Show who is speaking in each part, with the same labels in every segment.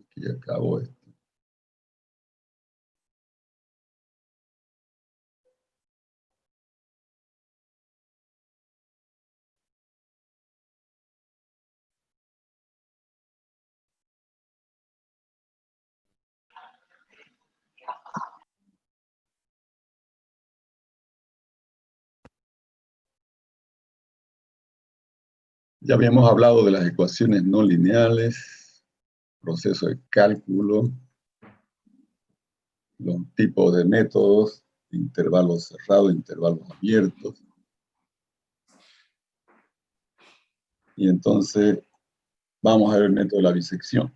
Speaker 1: Que ya acabó esto. Ya habíamos hablado de las ecuaciones no lineales, proceso de cálculo, los tipos de métodos, intervalos cerrados, intervalos abiertos. Y entonces vamos a ver el método de la bisección.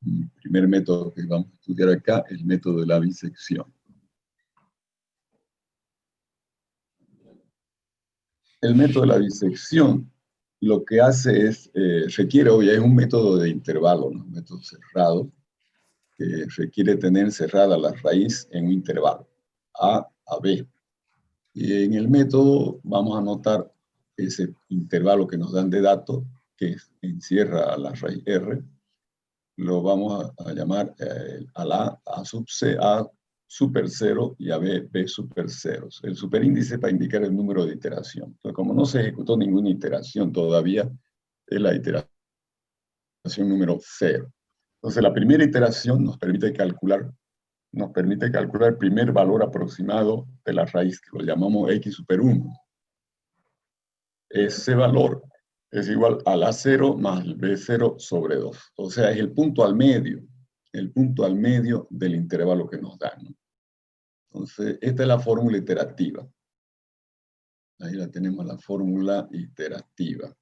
Speaker 1: El primer método que vamos a estudiar acá, el método de la bisección. El método de la bisección lo que hace es, requiere, es un método de intervalo, ¿no? Un método cerrado, que requiere tener cerrada la raíz en un intervalo, A a B. Y en el método vamos a anotar ese intervalo que nos dan de datos, que encierra a la raíz R, lo vamos a llamar a la A sub C, A super 0 y a B, B super 0. El superíndice para indicar el número de iteración. Entonces, como no se ejecutó ninguna iteración todavía, es la iteración número 0. Entonces, la primera iteración nos permite calcular el primer valor aproximado de la raíz, que lo llamamos x super 1. Ese valor es igual a la 0 más el b0 sobre 2. O sea, es el punto al medio del intervalo que nos dan, ¿no? Entonces, esta es la fórmula iterativa. Ahí la tenemos, la fórmula iterativa.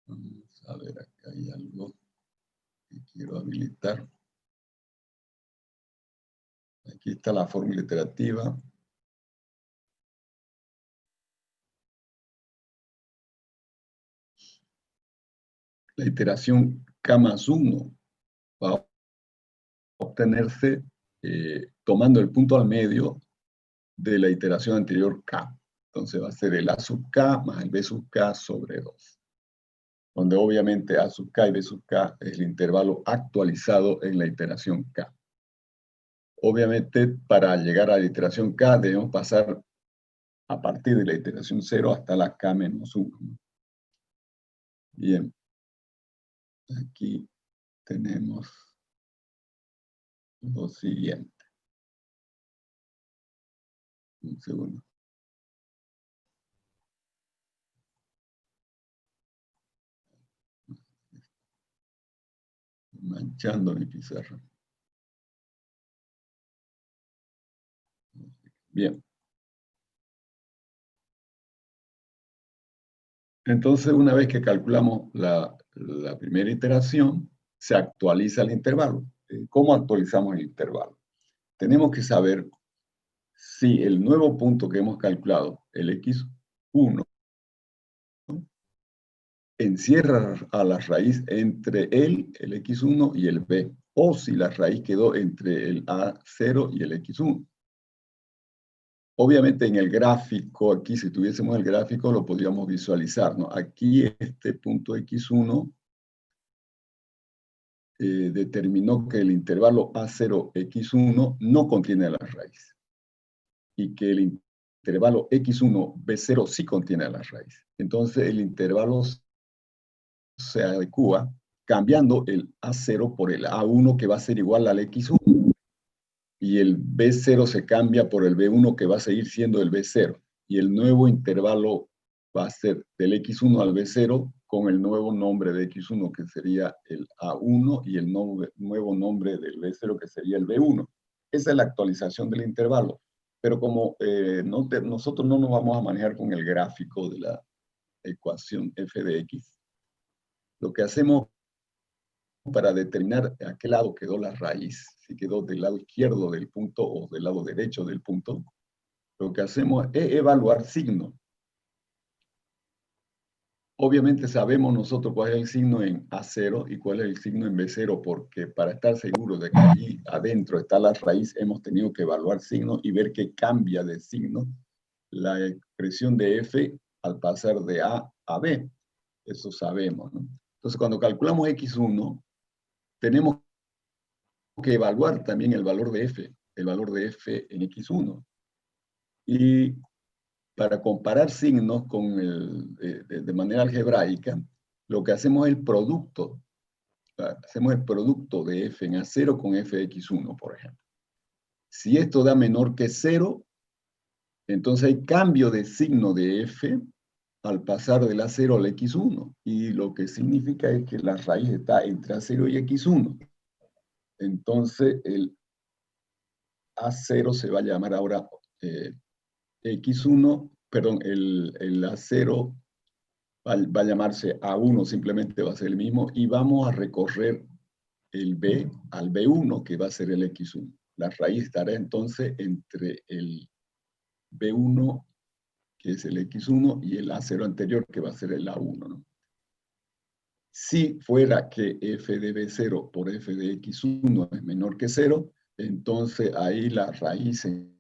Speaker 1: Vamos a ver, acá hay algo que quiero habilitar. Aquí está la fórmula iterativa. La iteración K más 1 va a obtenerse tomando el punto al medio de la iteración anterior K. Entonces va a ser el A sub K más el B sub K sobre 2. Donde obviamente A sub K y B sub K es el intervalo actualizado en la iteración K. Obviamente, para llegar a la iteración K debemos pasar a partir de la iteración 0 hasta la K menos 1. Bien. Aquí tenemos lo siguiente. Un segundo. Manchando mi pizarra. Bien. Entonces, una vez que calculamos la primera iteración, se actualiza el intervalo. ¿Cómo actualizamos el intervalo? Tenemos que saber si el nuevo punto que hemos calculado, el x1, encierra a la raíz entre el x1 y el b, o si la raíz quedó entre el a0 y el x1. Obviamente en el gráfico, aquí si tuviésemos el gráfico lo podríamos visualizar, ¿no? Aquí este punto x1 determinó que el intervalo A0x1 no contiene la raíz y que el intervalo x1b0 sí contiene la raíz. Entonces el intervalo se adecua cambiando el A0 por el A1 que va a ser igual al x1 y el b0 se cambia por el b1 que va a seguir siendo el b0 y el nuevo intervalo va a ser del x1 al b0 con el nuevo nombre de x1 que sería el a1 y el nuevo nombre del b0 que sería el b1. Esa es la actualización del intervalo. Pero como nosotros no nos vamos a manejar con el gráfico de la ecuación f de x, lo que hacemos para determinar a qué lado quedó la raíz, si quedó del lado izquierdo del punto o del lado derecho del punto, lo que hacemos es evaluar signo. Obviamente sabemos nosotros cuál es el signo en A0 y cuál es el signo en B0, porque para estar seguros de que allí adentro está la raíz, hemos tenido que evaluar signo y ver qué cambia de signo la expresión de F al pasar de A a B. Eso sabemos, ¿no? Entonces, cuando calculamos x1, tenemos que evaluar también el valor de f en x1. Y para comparar signos con de manera algebraica, lo que hacemos es el producto. Hacemos el producto de f en A0 con f de x1, por ejemplo. Si esto da menor que 0, entonces hay cambio de signo de f al pasar del A0 al x1. Y lo que significa es que la raíz está entre A0 y x1. Entonces el A0 se va a llamar ahora x1, perdón, el A0 va a llamarse A1, simplemente va a ser el mismo, y vamos a recorrer el B al B1, que va a ser el x1. La raíz estará entonces entre el B1, que es el x1, y el A0 anterior, que va a ser el A1, ¿no? Si fuera que f de B0 por f de x1 es menor que 0, entonces ahí la raíz se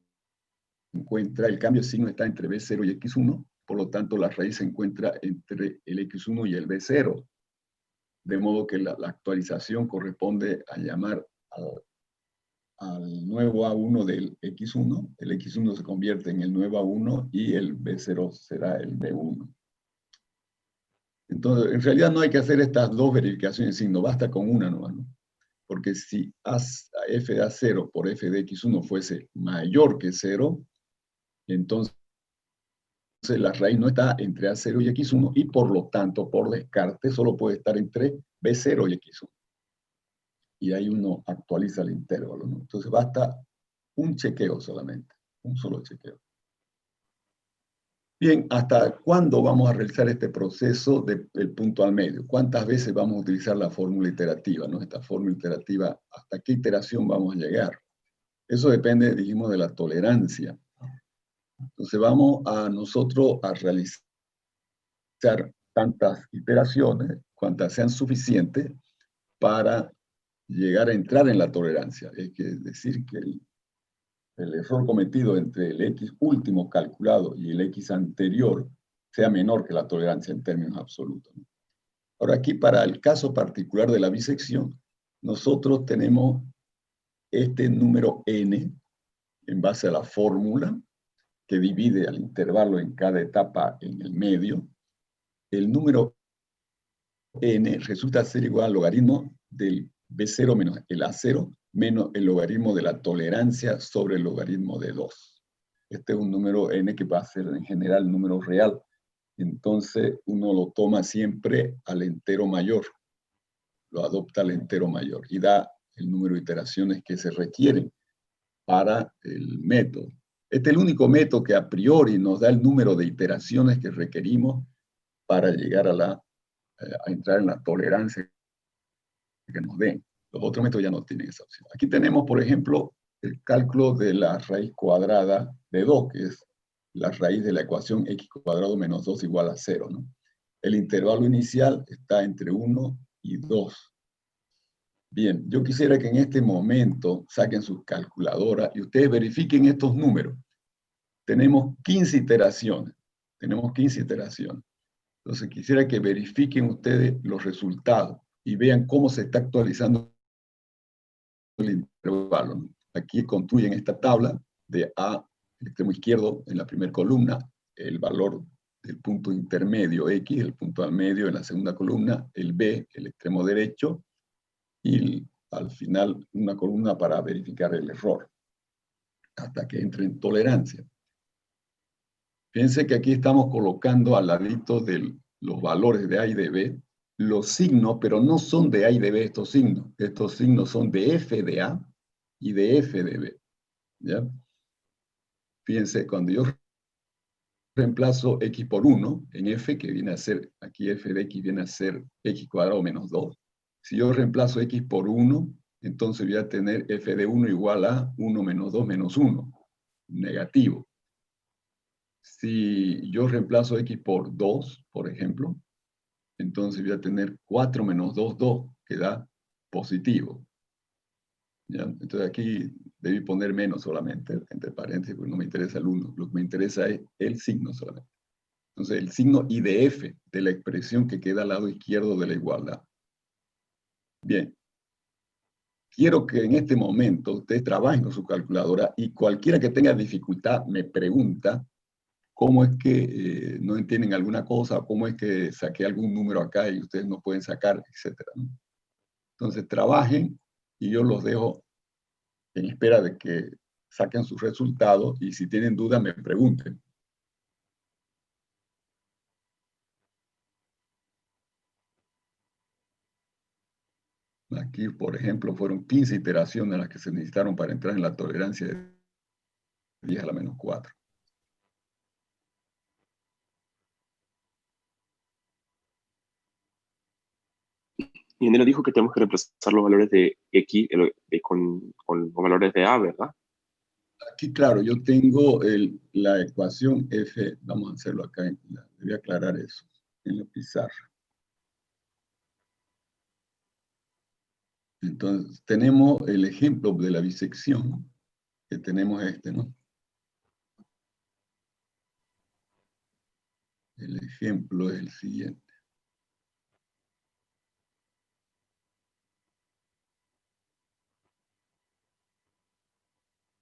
Speaker 1: encuentra, el cambio de signo está entre B0 y x1, por lo tanto la raíz se encuentra entre el x1 y el B0, de modo que la actualización corresponde a llamar al nuevo A1 del x1, el x1 se convierte en el nuevo A1 y el B0 será el B1. Entonces, en realidad no hay que hacer estas dos verificaciones de signo, basta con una nomás, ¿no? Porque si f de A0 por f de x1 fuese mayor que 0, entonces la raíz no está entre A0 y x1 y por lo tanto, por descarte, solo puede estar entre B0 y x1. Y ahí uno actualiza el intervalo, ¿no? Entonces basta un chequeo solamente, un solo chequeo. Bien, ¿hasta cuándo vamos a realizar este proceso del punto al medio? ¿Cuántas veces vamos a utilizar la fórmula iterativa, ¿no? Esta fórmula iterativa, ¿hasta qué iteración vamos a llegar? Eso depende, dijimos, de la tolerancia. Entonces vamos a nosotros a realizar tantas iteraciones, cuantas sean suficientes para llegar a entrar en la tolerancia. Es decir, que el error cometido entre el X último calculado y el X anterior sea menor que la tolerancia en términos absolutos. Ahora aquí, para el caso particular de la bisección, nosotros tenemos este número n en base a la fórmula que divide al intervalo en cada etapa en el medio. El número n resulta ser igual al logaritmo del B0 menos el A0 menos el logaritmo de la tolerancia sobre el logaritmo de 2. Este es un número n que va a ser en general un número real. Entonces uno lo toma siempre al entero mayor, lo adopta al entero mayor y da el número de iteraciones que se requieren para el método. Este es el único método que a priori nos da el número de iteraciones que requerimos para llegar a entrar en la tolerancia que nos den. Los otros métodos ya no tienen esa opción. Aquí tenemos, por ejemplo, el cálculo de la raíz cuadrada de 2, que es la raíz de la ecuación x cuadrado menos 2 igual a 0, ¿no? El intervalo inicial está entre 1 y 2. Bien, yo quisiera que en este momento saquen sus calculadoras y ustedes verifiquen estos números. Tenemos 15 iteraciones. Tenemos 15 iteraciones. Entonces quisiera que verifiquen ustedes los resultados y vean cómo se está actualizando el intervalo, ¿no? Aquí construyen esta tabla de A, el extremo izquierdo, en la primera columna, el valor del punto intermedio X, el punto al medio en la segunda columna, el B, el extremo derecho, y al final una columna para verificar el error, hasta que entre en tolerancia. Fíjense que aquí estamos colocando al ladito de los valores de A y de B, los signos, pero no son de A y de B estos signos. Estos signos son de F de A y de F de B. ¿Ya? Fíjense, cuando yo reemplazo X por 1 en F, que viene a ser, aquí F de X viene a ser X cuadrado menos 2. Si yo reemplazo X por 1, entonces voy a tener F de 1 igual a 1 menos 2 menos 1, negativo. Si yo reemplazo X por 2, por ejemplo, entonces voy a tener 4 menos 2, 2, que da positivo. ¿Ya? Entonces aquí debí poner menos solamente, entre paréntesis, porque no me interesa el 1. Lo que me interesa es el signo solamente. Entonces, el signo IDF de la expresión que queda al lado izquierdo de la igualdad. Bien. Quiero que en este momento ustedes trabajen con su calculadora y cualquiera que tenga dificultad me pregunta cómo es que no entienden alguna cosa, cómo es que saqué algún número acá y ustedes no pueden sacar, etcétera, ¿no? Entonces, trabajen y yo los dejo en espera de que saquen sus resultados y si tienen dudas me pregunten. Aquí, por ejemplo, fueron 15 iteraciones las que se necesitaron para entrar en la tolerancia de 10 a la menos 4.
Speaker 2: Y Enero dijo que tenemos que reemplazar los valores de X con los valores de A, ¿verdad?
Speaker 1: Aquí, claro, yo tengo la ecuación F, vamos a hacerlo acá, voy a aclarar eso en la pizarra. Entonces, tenemos el ejemplo de la bisección, que tenemos ¿no? El ejemplo es el siguiente.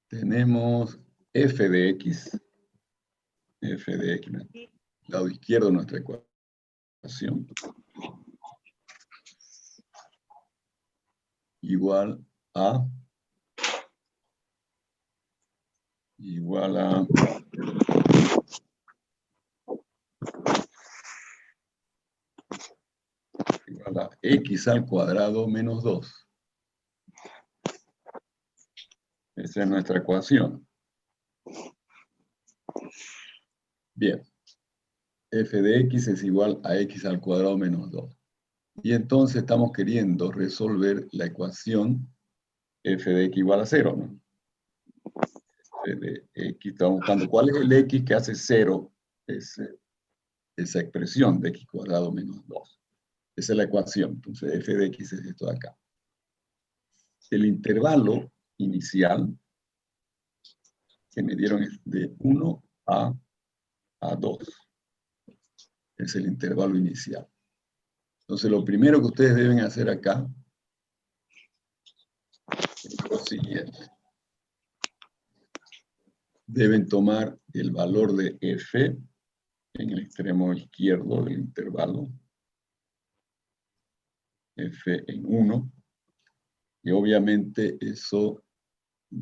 Speaker 1: Tenemos f de x, lado izquierdo de nuestra ecuación, igual a x al cuadrado menos 2. Esa es nuestra ecuación. Bien. F de x es igual a x al cuadrado menos 2. Y entonces estamos queriendo resolver la ecuación f de x igual a 0, ¿no? F de x, estamos buscando cuál es el x que hace 0 esa expresión de x cuadrado menos 2. Esa es la ecuación. Entonces f de x es esto de acá. El intervalo inicial que me dieron es de 1 a 2. Es el intervalo inicial. Entonces lo primero que ustedes deben hacer acá es lo siguiente. Deben tomar el valor de f en el extremo izquierdo del intervalo, f en 1, y obviamente eso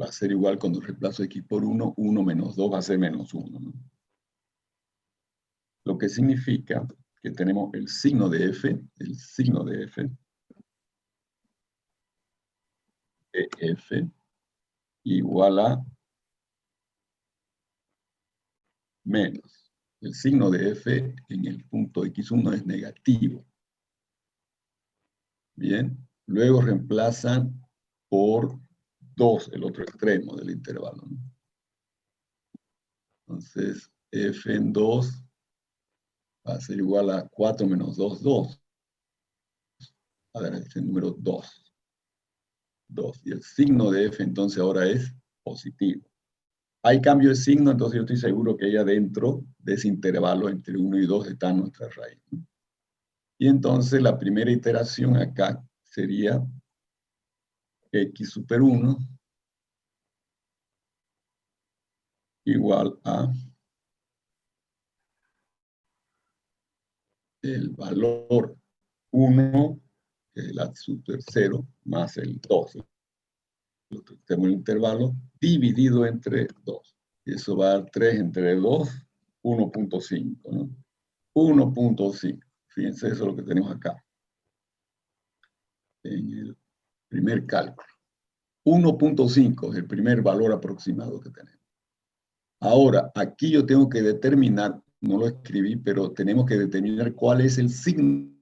Speaker 1: va a ser igual cuando reemplazo x por 1, 1 menos 2 va a ser menos 1, ¿no? Lo que significa que tenemos el signo de f, de f igual a menos. El signo de f en el punto x1 es negativo. Bien, luego reemplazan por 2 el otro extremo del intervalo, ¿no? Entonces, f en 2 va a ser igual a 4 menos 2, 2. A ver, es el número 2. 2. Y el signo de f entonces ahora es positivo. Hay cambio de signo, entonces yo estoy seguro que ahí adentro de ese intervalo entre 1 y 2 está nuestra raíz, ¿no? Y entonces la primera iteración acá sería x super 1 igual a el valor 1, que es la super 0, más el 2. Tenemos el intervalo dividido entre 2. Y eso va a dar 3 entre 2, 1.5, ¿no? 1.5. Fíjense, eso es lo que tenemos acá. En el primer cálculo. 1.5 es el primer valor aproximado que tenemos. Ahora, aquí yo tengo que determinar, no lo escribí, pero tenemos que determinar cuál es el signo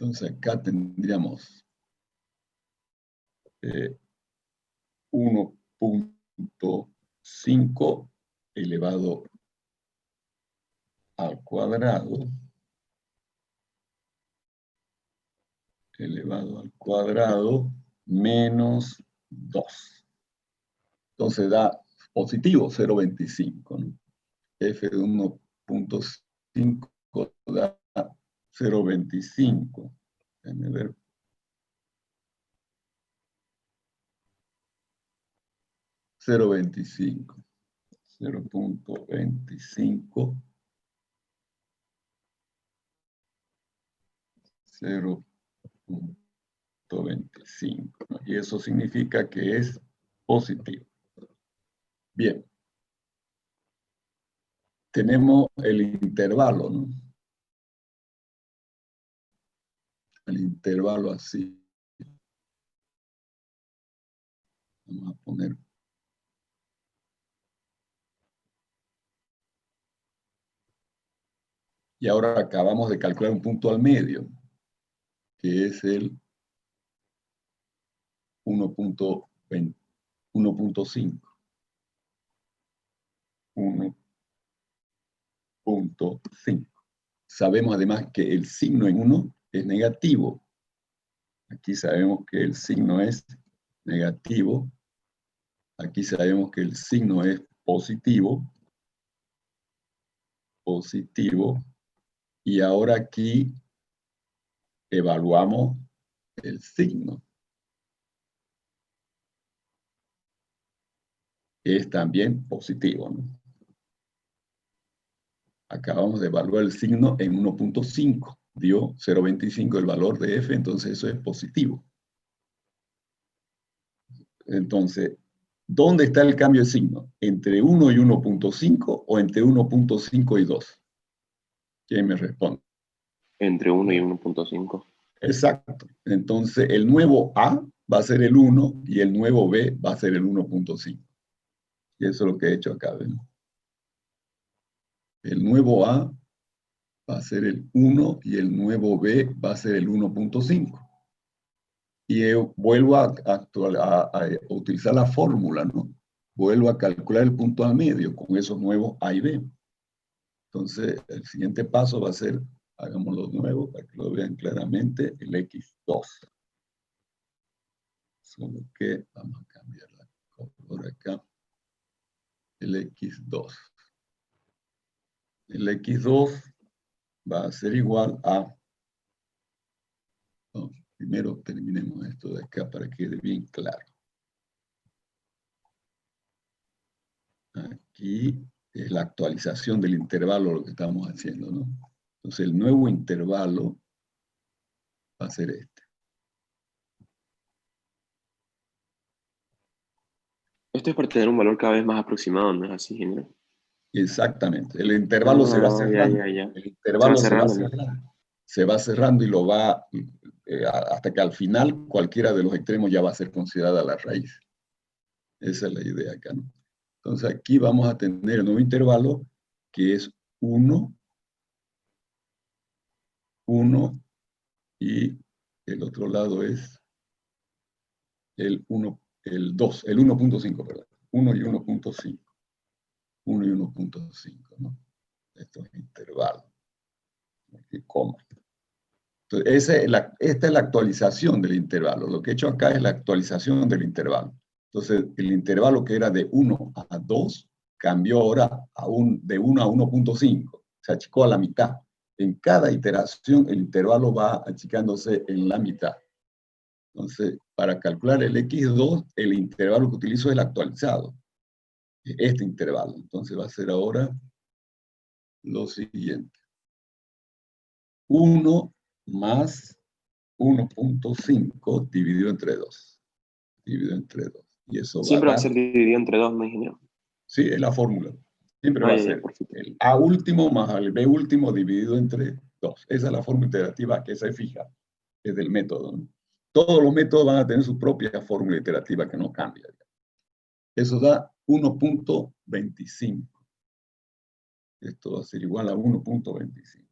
Speaker 1: Entonces acá tendríamos 1.5 elevado al cuadrado, menos 2. Entonces da positivo 0.25, ¿no? F de 1.5 da 0.25. Déjenme ver. Cero veinticinco. 0.25. 0.25, ¿no? Y eso significa que es positivo. Bien. Tenemos el intervalo, ¿no? El intervalo así. Vamos a poner. Y ahora acabamos de calcular un punto al medio, que es el 1.5. 1.5. Sabemos además que el signo en 1 es negativo. Aquí sabemos que el signo es negativo. Aquí sabemos que el signo es positivo. Positivo. Y ahora aquí evaluamos el signo. Es también positivo, ¿no? Acabamos de evaluar el signo en 1.5. Dio 0.25 el valor de F, entonces eso es positivo. Entonces, ¿dónde está el cambio de signo? ¿Entre 1 y 1.5 o entre 1.5 y 2? ¿Quién me responde?
Speaker 2: Entre 1 y 1.5.
Speaker 1: Exacto. Entonces, el nuevo A va a ser el 1 y el nuevo B va a ser el 1.5. Y eso es lo que he hecho acá, ¿ven? El nuevo A va a ser el 1 y el nuevo B va a ser el 1.5. Y vuelvo a utilizar la fórmula, ¿no? Vuelvo a calcular el punto al medio con esos nuevos A y B. Entonces, el siguiente paso va a ser, hagámoslo de nuevo para que lo vean claramente, el X2. Solo que vamos a cambiar la color acá. El X2. El X2 va a ser igual a... No, primero terminemos esto de acá para que quede bien claro. Aquí es la actualización del intervalo lo que estamos haciendo, ¿no? Entonces el nuevo intervalo va a ser este.
Speaker 2: Esto es para tener un valor cada vez más aproximado, ¿no es así, ingeniero?
Speaker 1: Exactamente. El intervalo se va cerrando.
Speaker 2: Ya.
Speaker 1: El
Speaker 2: Se va
Speaker 1: intervalo se va
Speaker 2: cerrando, ¿no?
Speaker 1: cerrando. Se va cerrando y lo va, hasta que al final cualquiera de los extremos ya va a ser considerada la raíz. Esa es la idea acá, ¿no? Entonces aquí vamos a tener el nuevo intervalo que es 1, 1 y el otro lado es el 1, el 2, el 1.5, perdón. 1 y 1.5. 1 y 1.5, ¿no? Esto es intervalo. Aquí, coma. Entonces, esta es la actualización del intervalo. Lo que he hecho acá es la actualización del intervalo. Entonces, el intervalo que era de 1 a 2 cambió ahora de 1 a 1.5. Se achicó a la mitad. En cada iteración, el intervalo va achicándose en la mitad. Entonces, para calcular el X2, el intervalo que utilizo es el actualizado. Este intervalo. Entonces, va a ser ahora lo siguiente. 1 más 1.5 dividido entre 2. Dividido entre 2. Y eso va a
Speaker 2: Siempre va a
Speaker 1: dar,
Speaker 2: ser dividido entre 2, ¿no, ingeniero?
Speaker 1: sí, es la fórmula. Siempre va a ser
Speaker 2: Perfecto.
Speaker 1: el A último más el B último dividido entre 2. Esa es la fórmula iterativa que se fija desde el método, ¿no? Todos los métodos van a tener su propia fórmula iterativa que no cambia. Eso da 1.25. Esto va a ser igual a 1.25.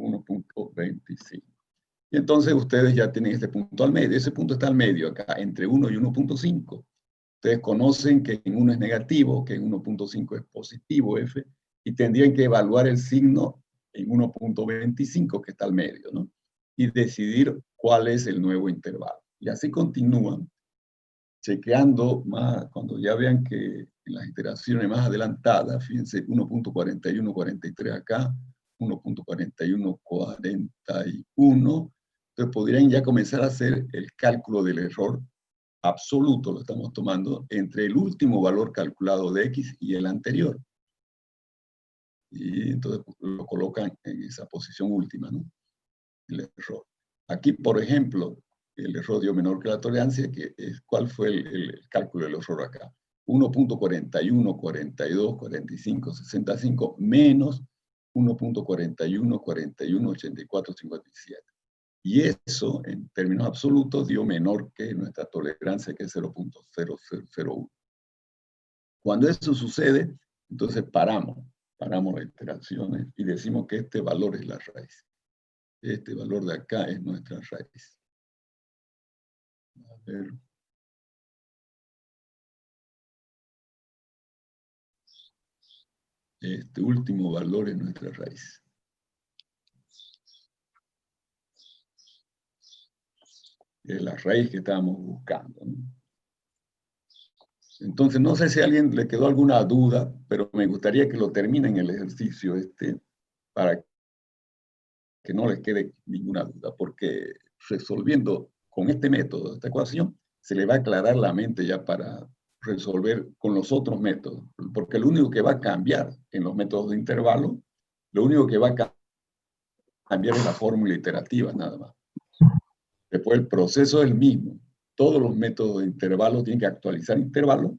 Speaker 1: 1.25. Y entonces ustedes ya tienen este punto al medio. Ese punto está al medio acá, entre 1 y 1.5. Ustedes conocen que en 1 es negativo, que en 1.5 es positivo F, y tendrían que evaluar el signo en 1.25, que está al medio, ¿no? Y decidir cuál es el nuevo intervalo. Y así continúan, chequeando más, cuando ya vean que en las iteraciones más adelantadas, fíjense, 1.4143 acá, 1.4141, entonces podrían ya comenzar a hacer el cálculo del error absoluto, lo estamos tomando, entre el último valor calculado de X y el anterior. Y entonces lo colocan en esa posición última, ¿no? El error. Aquí, por ejemplo, el error dio menor que la tolerancia, que es, ¿cuál fue el cálculo del error acá? 1.41, 42, 45, 65, menos 1.41, 41, 84, 57. Y eso, en términos absolutos, dio menor que nuestra tolerancia, que es 0.0001. Cuando eso sucede, entonces paramos las iteraciones y decimos que este valor es la raíz. Este valor de acá es nuestra raíz. A ver. Este último valor es nuestra raíz. Es la raíz que estábamos buscando, ¿no? Entonces, no sé si a alguien le quedó alguna duda, pero me gustaría que lo terminen el ejercicio para que no les quede ninguna duda, porque resolviendo con este método, esta ecuación, se le va a aclarar la mente ya para resolver con los otros métodos, porque lo único que va a cambiar en los métodos de intervalo, lo único que va a cambiar es la fórmula iterativa, nada más. Después el proceso es el mismo. Todos los métodos de intervalo tienen que actualizar intervalos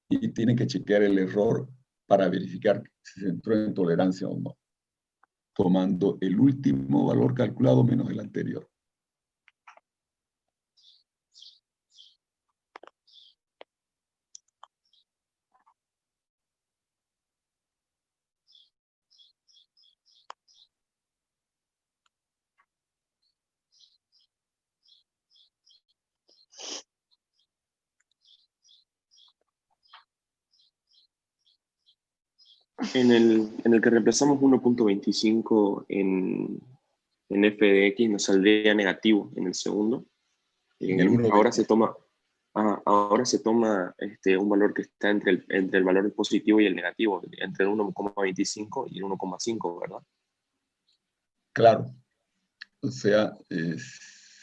Speaker 1: y tienen que chequear el error para verificar si se entró en tolerancia o no, tomando el último valor calculado menos el anterior.
Speaker 2: En el que reemplazamos 1.25 en f de x, nos saldría negativo en el segundo.
Speaker 1: En el 1.25.
Speaker 2: Ahora se toma un valor que está entre el valor positivo y el negativo, entre el 1.25 y el 1.5, ¿verdad?
Speaker 1: Claro. O sea,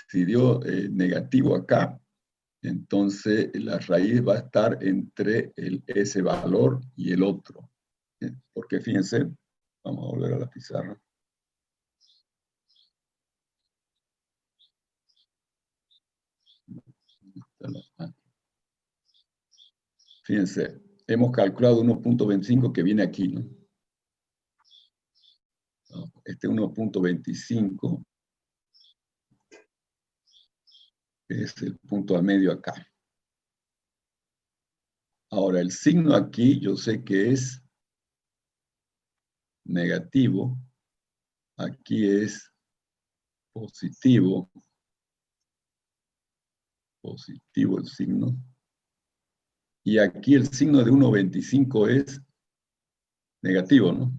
Speaker 1: si dio negativo acá, entonces la raíz va a estar entre ese valor y el otro. Porque fíjense, vamos a volver a la pizarra. Fíjense, hemos calculado 1.25 que viene aquí, ¿no? Este 1.25 es el punto al medio acá. Ahora, el signo aquí yo sé que es negativo. Aquí es positivo. Positivo el signo. Y aquí el signo de 1.25 es negativo, ¿no?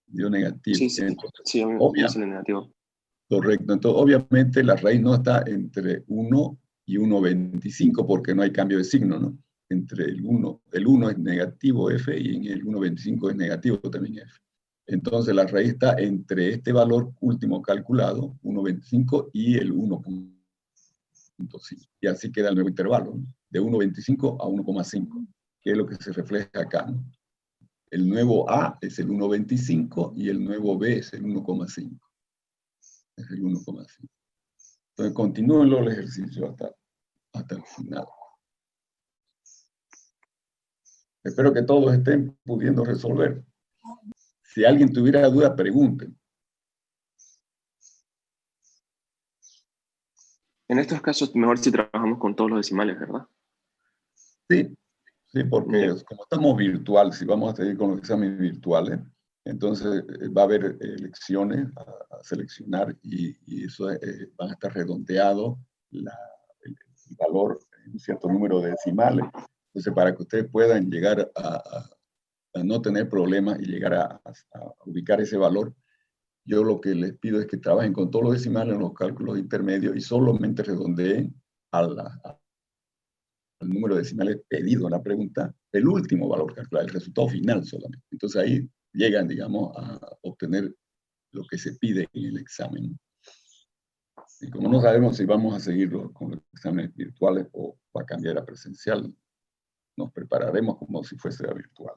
Speaker 1: Dio negativo.
Speaker 2: Sí, sí, es el negativo.
Speaker 1: Correcto. Entonces, obviamente, la raíz no está entre 1 y 1.25 porque no hay cambio de signo, ¿no? Entre el 1 es negativo F y en el 1.25 es negativo también F. Entonces, la raíz está entre este valor último calculado, 1.25, y el 1.5. Y así queda el nuevo intervalo, ¿no? De 1.25 a 1.5, que es lo que se refleja acá, ¿no? El nuevo A es el 1.25 y el nuevo B es el 1.5. Es el 1.5. Entonces, continúen los ejercicios hasta el final. Espero que todos estén pudiendo resolver. Si alguien tuviera duda, pregunten.
Speaker 2: En estos casos, mejor si trabajamos con todos los decimales, ¿verdad?
Speaker 1: Sí, porque como estamos virtual, si vamos a seguir con los exámenes virtuales, Entonces va a haber elecciones a seleccionar y eso van a estar redondeados el valor en un cierto número de decimales. Entonces, para que ustedes puedan llegar a no tener problemas y llegar a ubicar ese valor, yo lo que les pido es que trabajen con todos los decimales en los cálculos intermedios y solamente redondeen al número de decimales pedido en la pregunta, el último valor calculado, el resultado final solamente. Entonces ahí llegan, digamos, a obtener lo que se pide en el examen. Y como no sabemos si vamos a seguirlo con los exámenes virtuales o va a cambiar a presencial, nos prepararemos como si fuese a virtual.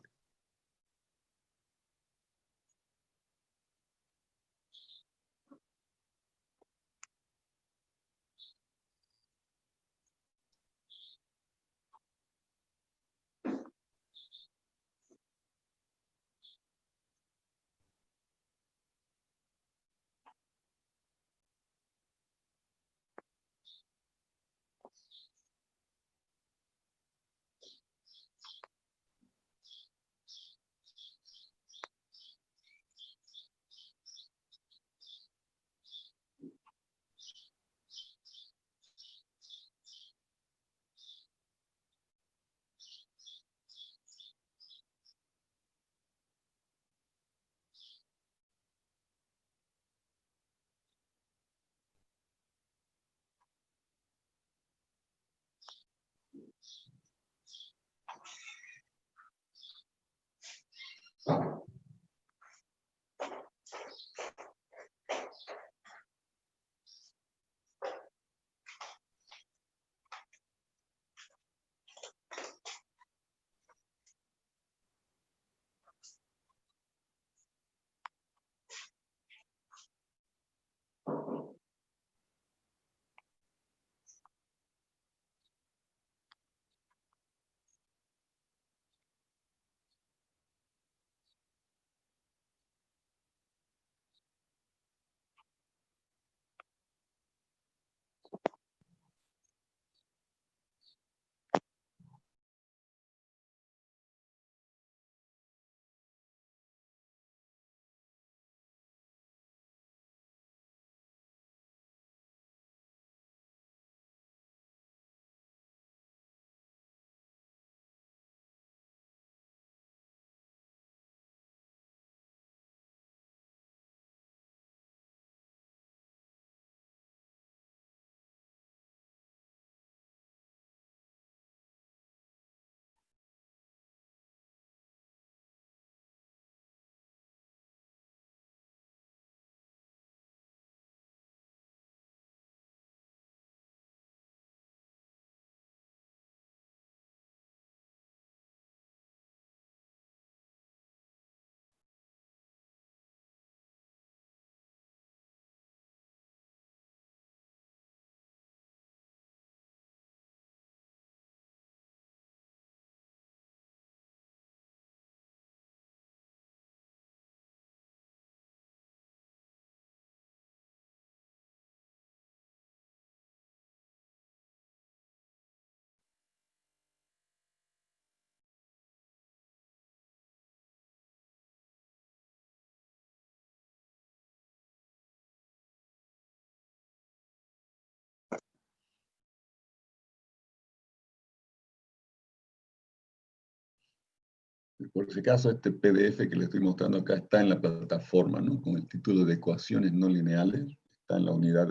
Speaker 1: Por si acaso, este PDF que les estoy mostrando acá está en la plataforma, ¿no? Con el título de ecuaciones no lineales. Está en la unidad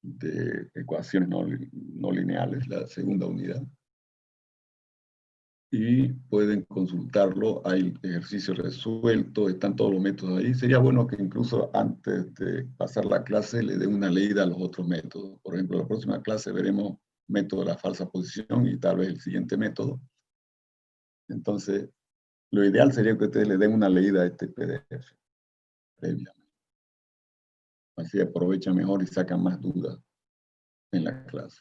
Speaker 1: de ecuaciones no lineales, la segunda unidad. Y pueden consultarlo, hay ejercicios resueltos, están todos los métodos ahí. Sería bueno que incluso antes de pasar la clase le den una leída a los otros métodos. Por ejemplo, la próxima clase veremos método de la falsa posición y tal vez el siguiente método. Entonces, lo ideal sería que ustedes le den una leída a este PDF previa. Así aprovechan mejor y sacan más dudas en la clase.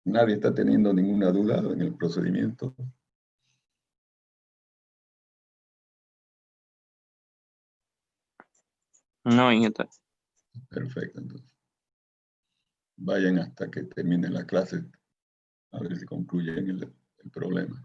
Speaker 1: Nadie está teniendo ninguna duda en el procedimiento.
Speaker 2: No, ingeniero.
Speaker 1: Perfecto, entonces. Vayan hasta que termine la clase, a ver si concluyen el problema.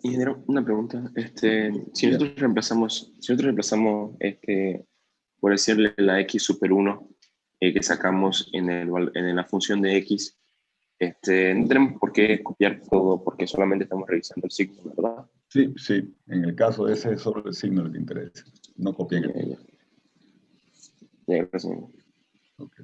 Speaker 2: Ingeniero, una pregunta. Si
Speaker 1: Bien.
Speaker 2: nosotros reemplazamos, por decirle la x super 1 que sacamos en la función de x, no tenemos por qué copiar todo porque solamente estamos revisando el signo, ¿verdad?
Speaker 1: Sí, sí. En el caso de ese, solo el signo les interesa. No copien
Speaker 2: Ya,
Speaker 1: el punto.
Speaker 2: ya. Ya, gracias.
Speaker 1: Ok.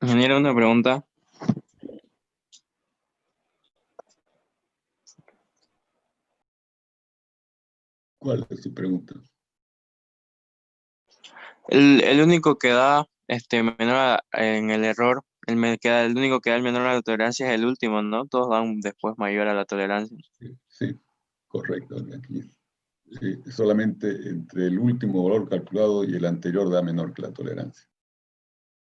Speaker 2: Ingeniero, una pregunta.
Speaker 1: ¿Cuál es su pregunta?
Speaker 2: El único que da menor en el error
Speaker 3: El único que da el menor a la tolerancia es el último, ¿no? Todos dan después mayor a la tolerancia.
Speaker 1: Sí, sí, correcto. Aquí sí, solamente entre el último valor calculado y el anterior da menor que la tolerancia.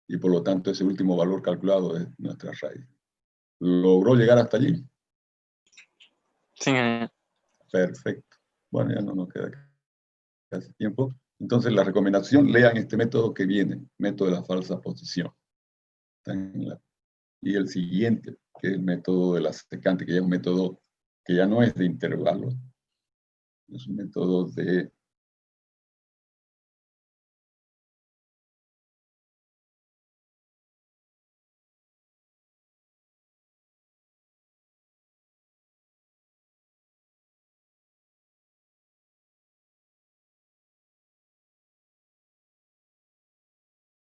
Speaker 1: Y por lo tanto ese último valor calculado es nuestra raíz. ¿Logró llegar hasta allí?
Speaker 3: Sí,
Speaker 1: Perfecto. Bueno, ya no nos queda casi tiempo. Entonces la recomendación, lean este método que viene, método de la falsa posición. Y el siguiente, que es el método de la secante, que ya es un método que ya no es de intervalo, es un método de